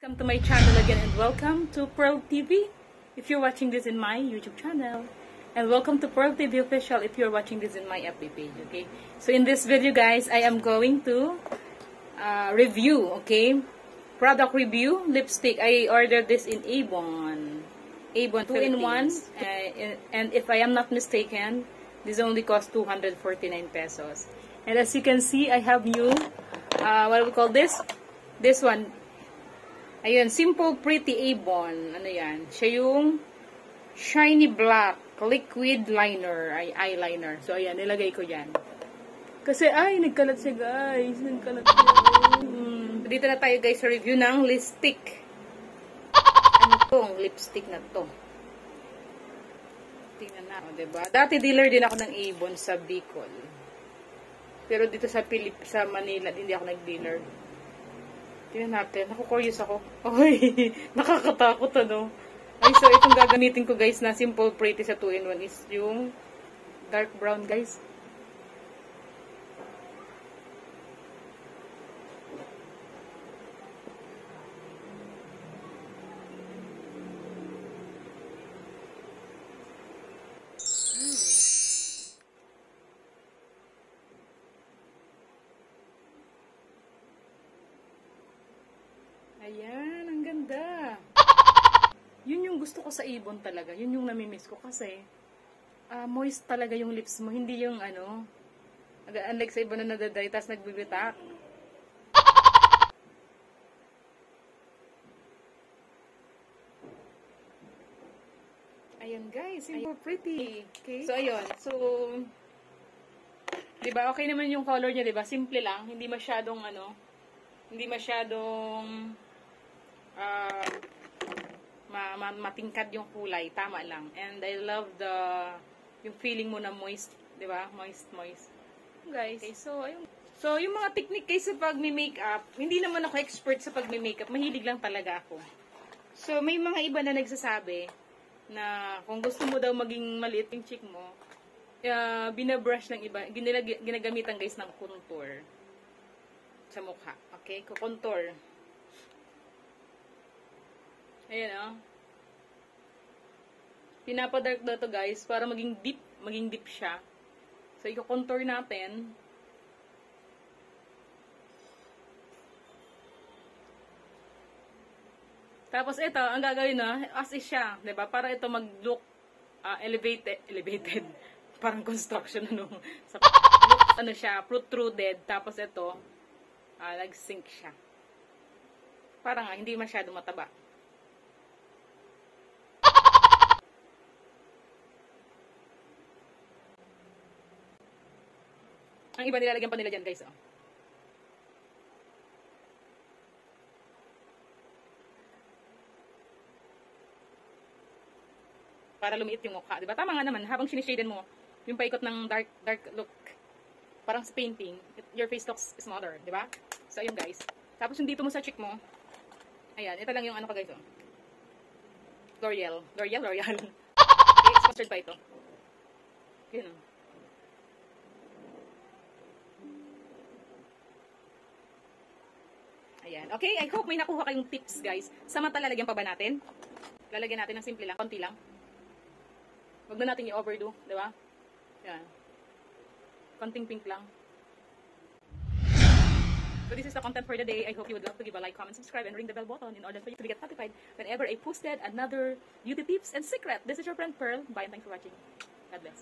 Welcome to my channel again and welcome to Pearl TV if you're watching this in my YouTube channel, and welcome to Pearl TV Official if you're watching this in my FB page. Okay, so in this video guys, I am going to review, okay, product review lipstick. I ordered this in Avon 2-in-1, and if I am not mistaken, this only cost 249 pesos. And as you can see, I have new what do we call this one. Ayun, Simple Pretty Avon. Ano yan? Siya yung shiny black liquid liner, eyeliner. So, ayan, nilagay ko yan. Kasi, nagkalat siya, guys. Nagkalat siya. Dito na tayo, guys, sa review ng lipstick. Ano tong lipstick na to? Tingnan na, diba? Dati dealer din ako ng Avon sa Bicol. Pero dito sa Manila, hindi ako nag-dealer. Tingnan natin. Naku-curious ako. Ay, nakakatakot ano. Ay, so itong gagamitin ko guys na Simple Pretty sa 2-in-1 is yung dark brown guys. Ayan, ang ganda. Yun yung gusto ko sa Avon talaga. Yun yung namimiss ko kasi moist talaga yung lips mo. Hindi yung ano, unlike sa iba na nadaday, tapos nagbibitak. Ayan guys, Simple Pretty. Okay. So ayun, so diba, okay naman yung color niya, diba? Simple lang, hindi masyadong ano, hindi masyadong matingkad yung kulay, tama lang. And I love yung feeling mo na moist, di ba? Moist. Guys, okay, so ayun. So yung mga technique guys sa pagme-makeup, hindi naman ako expert sa pagme-makeup, mahilig lang talaga ako. So may mga iba na nagsasabi na kung gusto mo daw maging maliit yung cheek mo, binabrush ng iba, ginagamitan guys ng contour sa mukha. Okay, contour. Ayan o. Pinapadark na to guys para maging deep siya. So, i-contour natin. Tapos ito, ang gagawin na, as is siya, 'di ba? Para ito mag-look elevated. Parang construction ano. Sa look, ano siya, protruded. Tapos ito, nag-sink siya. Parang hindi masyado mataba. Ang iba nilalagyan pa nila dyan guys. Oh. Para lumiit yung mukha. Diba? Tama nga naman. Habang sinishaden mo, yung paikot ng dark look. Parang sa painting, your face looks smaller. Diba? So, ayun guys. Tapos yung dito mo sa cheek mo, ayan, ito lang yung ano ko guys. Oh. L'Oreal. Okay, sponsored pa ito. Yun oh. Ayan. Okay, I hope may nakuha kayong tips guys. Sa mata, lalagyan pa ba natin? Lalagyan natin ng simple lang, konti lang. Huwag na natin i-overdo, di ba? Ayan. Konting pink lang. So this is the content for the day. I hope you would love to give a like, comment, subscribe, and ring the bell button in order for you to get notified whenever I posted another beauty tips and secret. This is your friend Pearl. Bye and thanks for watching. God bless.